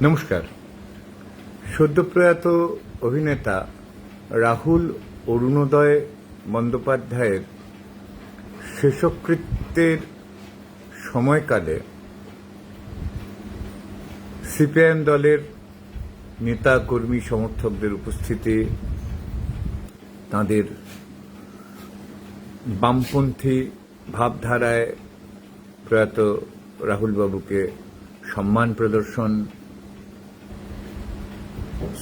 নমস্কার। সদ্যপ্রয়াত অভিনেতা রাহুল অরুণোদয় বন্দ্যোপাধ্যায়ের শেষকৃত্যের সময়কালে সিপিআইএম দলের নেতা কর্মী সমর্থকদের উপস্থিতি, তাঁদের বামপন্থী ভাবধারায় প্রয়াত রাহুলবাবুকে সম্মান প্রদর্শন,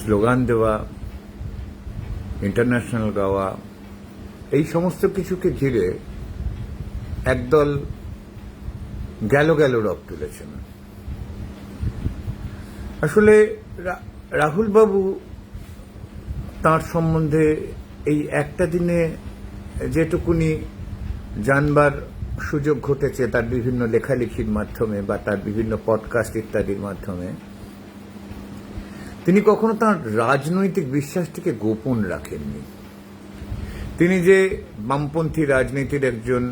স্লোগান দেওয়া, ইন্টারন্যাশনাল গাওয়া, এই সমস্ত কিছুকে ঘিরে একদল গেল রব তুলেছেন। আসলে রাহুলবাবু তাঁর সম্বন্ধে এই একটা দিনে যেটুকুনি জানবার সুযোগ ঘটেছে তার বিভিন্ন লেখালেখির মাধ্যমে বা তার বিভিন্ন পডকাস্ট ইত্যাদির মাধ্যমে, তিনি কখনো তাঁর রাজনৈতিক বিশ্বাসটিকে গোপন রাখেননি। তিনি যে বামপন্থী রাজনীতির একজন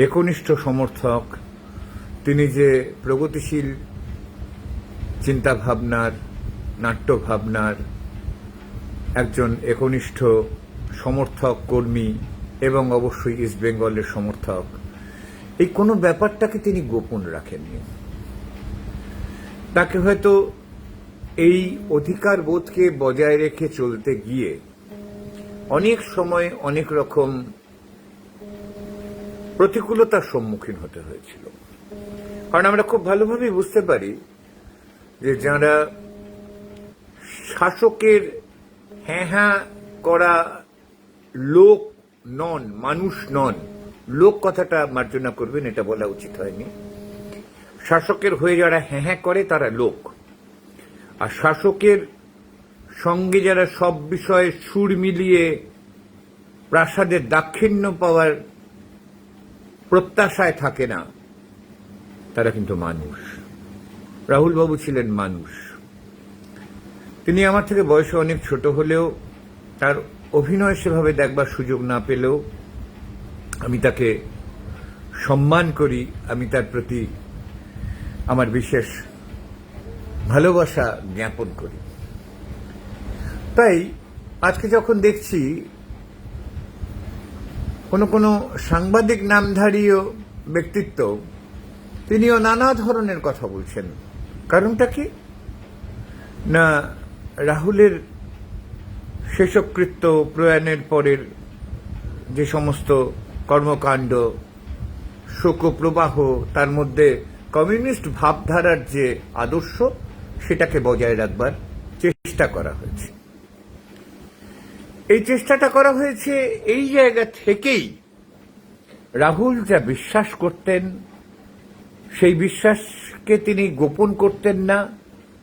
একনিষ্ঠ সমর্থক, তিনি যে প্রগতিশীল চিন্তাভাবনার, নাট্যভাবনার একজন একনিষ্ঠ সমর্থক, কর্মী এবং অবশ্যই ইস্ট বেঙ্গলের সমর্থক, এই কোনো ব্যাপারটাকে তিনি গোপন রাখেননি। তাকে হয়তো এই অধিকার বোধকে বজায় রেখে চলতে গিয়ে অনেক সময় অনেক রকম প্রতিকূলতার সম্মুখীন হতে হয়েছিল। কারণ আমরা খুব ভালোভাবেই বুঝতে পারি যে যারা শাসকের হ্যাঁ করা লোক নন, মানুষ নন, লোক কথাটা মার্জনা করবেন, এটা বলা উচিত হয়নি। শাসকের হয়ে যারা হ্যাঁ করে তারা লোক, আর শাসকের সঙ্গে যারা সব বিষয়ে সুর মিলিয়ে প্রাসাদের দাক্ষিণ্য পাওয়ার প্রত্যাশায় থাকে না, তারা কিন্তু মানুষ। রাহুলবাবু ছিলেন মানুষ। তিনি আমার থেকে বয়সে অনেক ছোট হলেও, তার অভিনয় সেভাবে দেখবার সুযোগ না পেলেও আমি তাকে সম্মান করি, আমি তার প্রতি আমার বিশেষ ভালোবাসা জ্ঞাপন করি। তাই আজকে যখন দেখছি কোনো সাংবাদিক নামধারীয় ব্যক্তিত্ব, তিনিও নানা ধরনের কথা বলছেন, কারণটা কি না, রাহুলের শেষকৃত্য প্রয়াণের পরের যে সমস্ত কর্মকাণ্ড, শোকপ্রবাহ, তার মধ্যে কমিউনিস্ট ভাবধারার যে আদর্শ, সেটাকে বজায় রাখবার চেষ্টা করা হয়েছে। এই চেষ্টাটা করা হয়েছে এই জায়গা থেকেই রাহুল যা বিশ্বাস করতেন সেই বিশ্বাসকে তিনি গোপন করতেন না,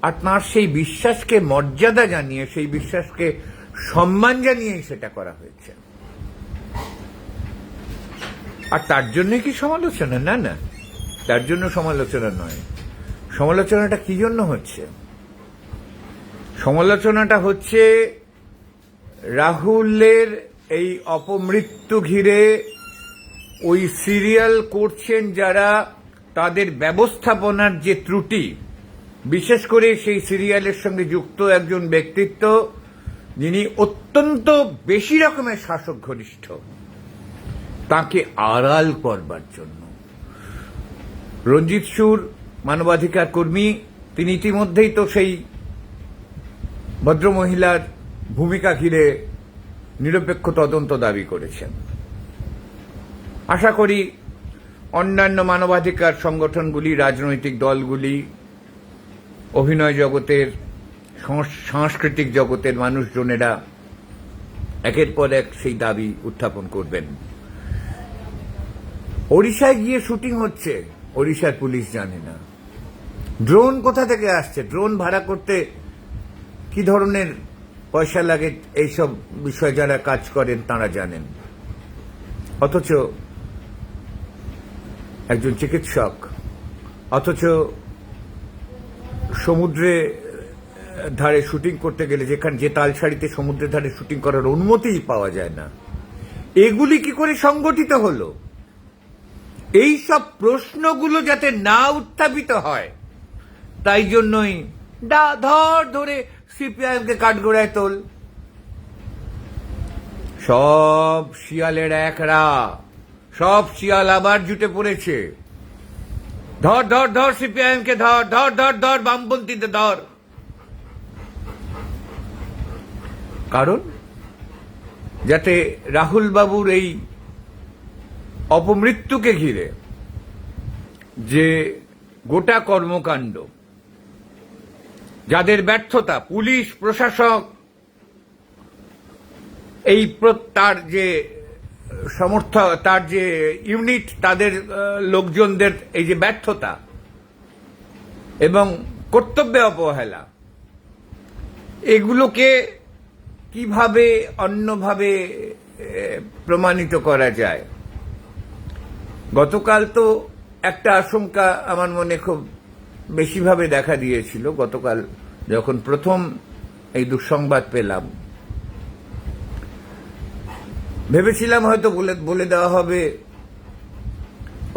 আর তাঁর সেই বিশ্বাসকে মর্যাদা জানিয়ে, সেই বিশ্বাসকে সম্মান জানিয়েই সেটা করা হয়েছে। আর তার জন্য কি সমালোচনা? না না, তার জন্য সমালোচনা নয়। সমালোচনাটা কি জন্য হচ্ছে? সমালোচনাটা হচ্ছে রাহুলের এই অপমৃত্যু ঘিরে ওই সিরিয়াল করছেন যারা, তাদের ব্যবস্থাপনার যে ত্রুটি, বিশেষ করে সেই সিরিয়ালের সঙ্গে যুক্ত একজন ব্যক্তিত্ব যিনি অত্যন্ত বেশি রকমের শাসক ঘনিষ্ঠ, তাকে আড়াল করবার জন্য। রঞ্জিত সুর মানবাধিকার কর্মী, তিনি ইতিমধ্যেই তো সেই ভদ্রমহিলার ভূমিকা ঘিরে নিরপেক্ষ তদন্ত দাবি করেছেন। আশা করি অন্যান্য মানবাধিকার সংগঠনগুলি, রাজনৈতিক দলগুলি, অভিনয় জগতের, সাংস্কৃতিক জগতের মানুষজনেরা একের পর এক সেই দাবি উত্থাপন করবেন। ওড়িশায় গিয়ে শুটিং হচ্ছে, ওড়িশার পুলিশ জানে না। ড্রোন কোথা থেকে আসছে, ড্রোন ভাড়া করতে কি ধরনের পয়সা লাগে, এইসব বিষয়ে যারা কাজ করেন তারা জানেন। অথচ একজন চিকিৎসক, অথচ সমুদ্রে ধারে শুটিং করতে গেলে, যেখানে যে তালসারিতে সমুদ্রের ধারে শুটিং করার অনুমতিই পাওয়া যায় না, এগুলি কি করে সংগঠিত হলো? এই সব প্রশ্নগুলো যাতে না উত্থাপিত হয় তাই জন্যই ধরে সিপিআইএমকে কাঠগড়ায় তোল। সব শিয়ালের একরা, সব শিয়াল আবার জুটে পড়েছে। ধর ধর ধর সিপিআইএমকে ধর ধর ধর ধর বামপন্থীতে ধর। কারণ যাতে রাহুল বাবুর এই অপমৃত্যুকে ঘিরে যে গোটা কর্মকাণ্ড, যাদের ব্যর্থতা, পুলিশ প্রশাসক, এই তার যে তার যে ইউনিট, তাদের লোকজনদের এই যে ব্যর্থতা এবং কর্তব্যে অবহেলা, এগুলোকে কিভাবে অন্যভাবে প্রমাণিত করা যায়। গতকাল তো একটা আশঙ্কা আমার মনে খুব বেশিভাবে দেখা দিয়েছিল। গতকাল যখন প্রথম এই দুঃসংবাদ পেলাম, ভেবেছিলাম হয়তো বলে দেওয়া হবে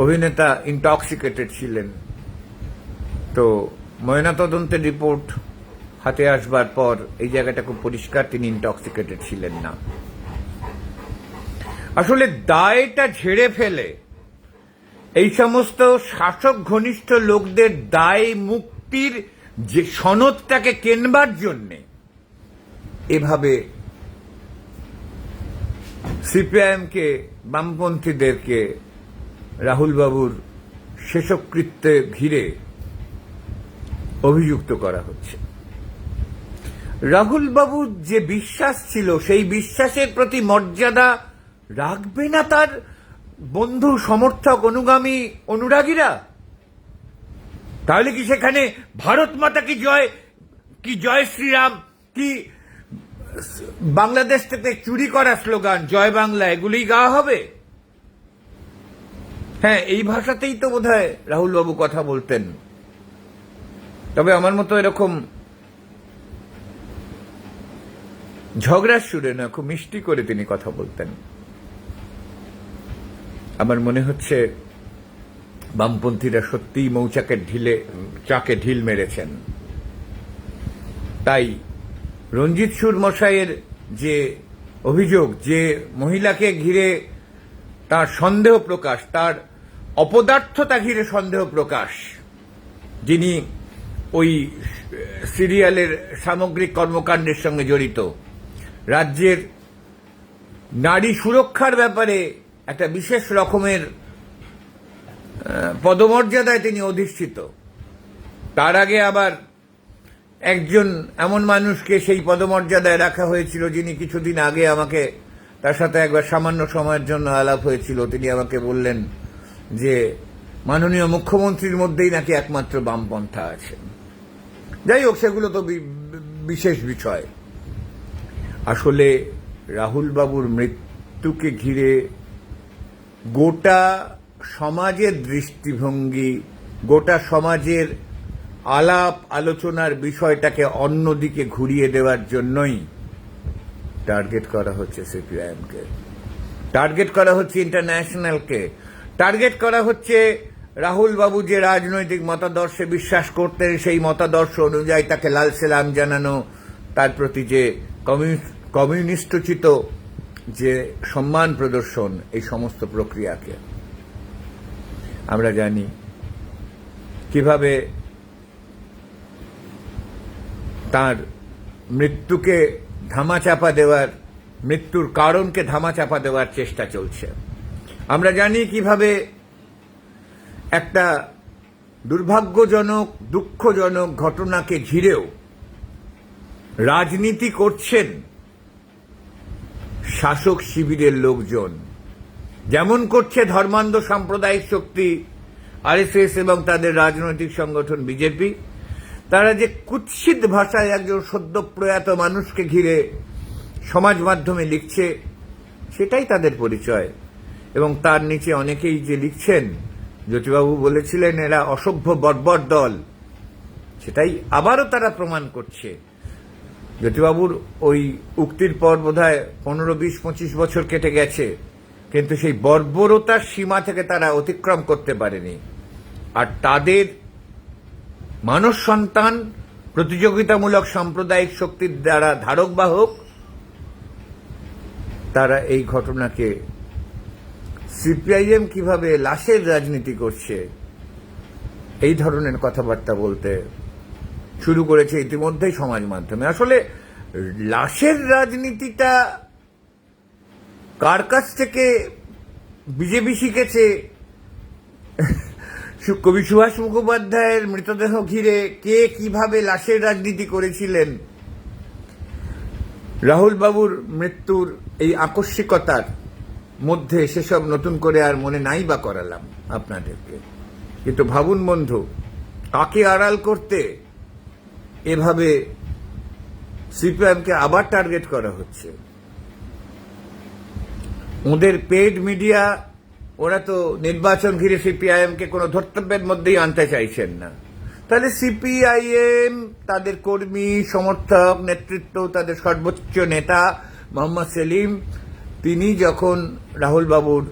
অভিনেতা ইনটক্সিকেটেড ছিলেন। তো ময়নাতদন্তের রিপোর্ট হাতে আসবার পর এই জায়গাটা খুব পরিষ্কার, তিনি ইনটক্সিকেটেড ছিলেন না। আসলে দায়টা ঝেড়ে ফেলে এই সমস্ত শাসক ঘনিষ্ঠ লোকদের দায় মুক্তির যে সনদটাকে কেনবার জন্যে এভাবে সিপিআইএমকে, বামপন্থীদেরকে রাহুল বাবুর শেষকৃত্যে ঘিরে অভিযুক্ত করা হচ্ছে। রাহুল বাবুর যে বিশ্বাস ছিল, সেই বিশ্বাসের প্রতি মর্যাদা রাখবে না তার বন্ধু, সমর্থক, অনুগামী, অনুরাগীরা? তাহলে কি সেখানে ভারত মাতা কি জয়, কি জয় শ্রীরাম, কি বাংলাদেশ থেকে চুরি করা স্লোগান জয় বাংলা, এগুলোই গাওয়া হবে? হ্যাঁ, এই ভাষাতেই তো বোধহয় রাহুল বাবু কথা বলতেন। তবে আমার মতো এরকম ঝগড়ার সুরে না, খুব মিষ্টি করে তিনি কথা বলতেন। আমার মনে হচ্ছে বামপন্থীরা সত্যিই মৌচাকের চাকে ঢিল মেরেছেন। তাই রঞ্জিত সুর মশাইয়ের যে অভিযোগ, যে মহিলাকে ঘিরে তার সন্দেহ প্রকাশ, তার অপদার্থতা ঘিরে সন্দেহ প্রকাশ, যিনি ওই সিরিয়ালের সামগ্রিক কর্মকাণ্ডের সঙ্গে জড়িত, রাজ্যের নারী সুরক্ষার ব্যাপারে একটা বিশেষ রকমের পদমর্যাদায় তিনি অধিষ্ঠিত। তার আগে আবার একজন এমন মানুষকে সেই পদমর্যাদায় রাখা হয়েছিল, যিনি কিছুদিন আগে আমাকে, তার সাথে একবার সামান্য সময়ের জন্য আলাপ হয়েছিল। তিনি আমাকে বললেন যে মাননীয় মুখ্যমন্ত্রীর মধ্যেই নাকি একমাত্র বামপন্থা আছে। যাই হোক, সেগুলো তো বিশেষ বিষয়। আসলে রাহুল বাবুর মৃত্যুকে ঘিরে গোটা সমাজের দৃষ্টিভঙ্গি, গোটা সমাজের আলাপ আলোচনার বিষয়টাকে অন্যদিকে ঘুরিয়ে দেওয়ার জন্যই টার্গেট করা হচ্ছে সিপিআইএমকে, টার্গেট করা হচ্ছে ইন্টারন্যাশনালকে, টার্গেট করা হচ্ছে রাহুল বাবু যে রাজনৈতিক মতাদর্শে বিশ্বাস করতেন, সেই মতাদর্শ অনুযায়ী তাকে লাল সালাম জানানো, তার প্রতি যে কমিউনিস্টোচিত যে সম্মান প্রদর্শন, এই সমস্ত প্রক্রিয়াকে আমরা জানি কিভাবে তার মৃত্যুকে ধামাচাপা দেওয়ার, মৃত্যুর কারণকে ধামাচাপা দেওয়ার চেষ্টা চলছে। আমরা জানি কিভাবে একটা দুর্ভাগ্যজনক, দুঃখজনক ঘটনাকে ঘিরেও রাজনীতি করছেন শাসক শিবিরের লোকজন, যেমন করছে ধর্মান্ধ সাম্প্রদায়িক শক্তি আরএসএস এবং তাদের রাজনৈতিক সংগঠন বিজেপি। তারা যে কুৎসিত ভাষায় একজন সদ্য প্রয়াত মানুষকে ঘিরে সমাজ মাধ্যমে লিখছে, সেটাই তাদের পরিচয়। এবং তার নিচে অনেকেই যে লিখছেন, জ্যোতিবাবু বলেছিলেন এরা অসভ্য বর্বর দল, সেটাই আবারও তারা প্রমাণ করছে। জ্যোতিবাবুর ওই উক্তির পর বোধহয় 15, 20, 25 বছর কেটে গেছে, কিন্তু সেই বর্বরতার সীমা থেকে তারা অতিক্রম করতে পারেনি। আর তাদের মানুষ সন্তান প্রতিযোগিতামূলক সাম্প্রদায়িক শক্তির দ্বারা ধারক বাহক, তারা এই ঘটনাকে সিপিআইএম কিভাবে লাশের রাজনীতি করছে এই ধরনের কথাবার্তা বলতে শুরু করেছে ইতিমধ্যেই সমাজ মাধ্যমে। আসলে লাশের রাজনীতিটা কার কাছ থেকে বিজেপি শিখেছে? কবি সুভাষ মুখোপাধ্যায়ের মৃতদেহ ঘিরে কে কিভাবে লাশের রাজনীতি করেছিলেন, রাহুল বাবুর মৃত্যুর এই আকস্মিকতার মধ্যে সেসব নতুন করে আর মনে নাই বা করালাম আপনাদেরকে। কিন্তু ভাবুন বন্ধু, কাকে আড়াল করতে এভাবে সিপিআইএমকে আবার টার্গেট করা হচ্ছে? ওদের পেড মিডিয়া, ওরা তো নির্বাচন ঘিরে সিপিআইএমকে কোনো ধর্তব্যের মধ্যেই আনতে চাইছেন না। তাহলে সিপিআইএম, তাদের কর্মী, সমর্থক, নেতৃত্ব, তাদের সর্বোচ্চ নেতা মোহাম্মদ সেলিম, তিনি যখন রাহুল বাবুর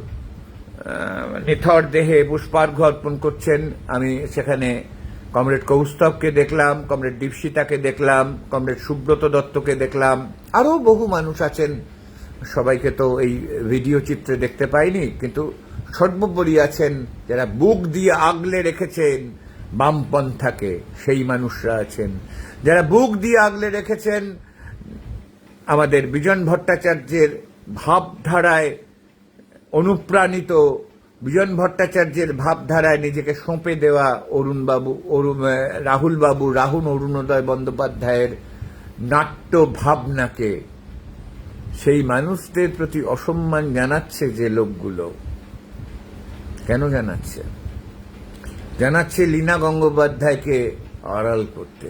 নিথর দেহে পুষ্পার্ঘ অর্পণ করছেন, আমি সেখানে কমরেড কৌস্তভকে দেখলাম, কমরেড দীপশিতাকে দেখলাম, কমরেড সুব্রত দত্তকে দেখলাম, আরও বহু মানুষ আছেন, সবাইকে তো এই ভিডিও চিত্রে দেখতে পাইনি, কিন্তু সর্বোপরি আছেন যারা বুক দিয়ে আগলে রেখেছেন বামপন্থাকে, সেই মানুষরা আছেন। যারা বুক দিয়ে আগলে রেখেছেন আমাদের বিজন ভট্টাচার্যের ভাবধারায় অনুপ্রাণিত, বিজন ভট্টাচার্যের ভাবধারায় নিজেকে সঁপে দেওয়া রাহুল বাবু, অরুণোদয় বন্দ্যোপাধ্যায়ের নাট্য ভাবনাকে, সেই মানুষদের প্রতি অসম্মান জানাচ্ছে যে লোকগুলো। কেন জানাচ্ছে? জানাচ্ছে লীনা গঙ্গোপাধ্যায়কে আড়াল করতে,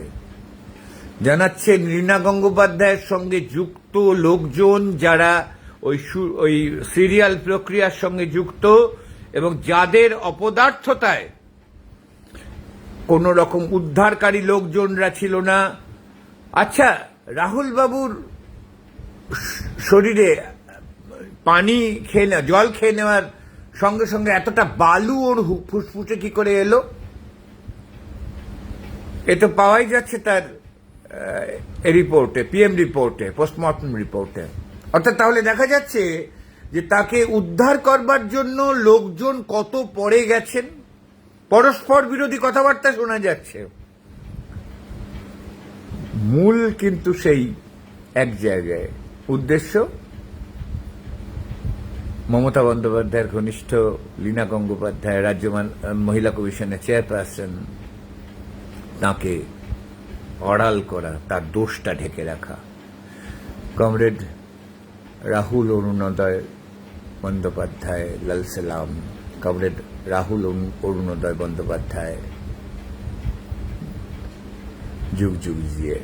জানাচ্ছে লীনা গঙ্গোপাধ্যায়ের সঙ্গে যুক্ত লোকজন যারা ওই সিরিয়াল প্রক্রিয়ার সঙ্গে যুক্ত এবং যাদের অপদার্থতায় কোন রকম উদ্ধারকারী লোকজনরা ছিল না। আচ্ছা, রাহুল বাবুর শরীরে পানি খেয়ে জল খেয়ে নেওয়ার সঙ্গে সঙ্গে এতটা বালু ওর ফুসফুসে কি করে এলো? এ তো পাওয়াই যাচ্ছে তার রিপোর্টে, পিএম রিপোর্টে, পোস্টমর্টম রিপোর্টে। অর্থাৎ তাহলে দেখা যাচ্ছে যে তাকে উদ্ধার করবার জন্য লোকজন কত পড়ে গেছেন, পরস্পর বিরোধী কথাবার্তা শোনা যাচ্ছে। মূল কিন্তু সেই এক জায়গায়, উদ্দেশ্য মমতা বন্দ্যোপাধ্যায়ের ঘনিষ্ঠ লীনা গঙ্গোপাধ্যায়, রাজ্য মহিলা কমিশনের চেয়ারপারসন, তাকে আড়াল করা, তার দোষটা ঢেকে রাখা। কমরেড রাহুল অরুণোদয় বন্দ্যোপাধ্যায়, লাল সালাম, কমরেড রাহুল অরুণোদয় বন্দ্যোপাধ্যায়, যুগ যুগ জিয়ে।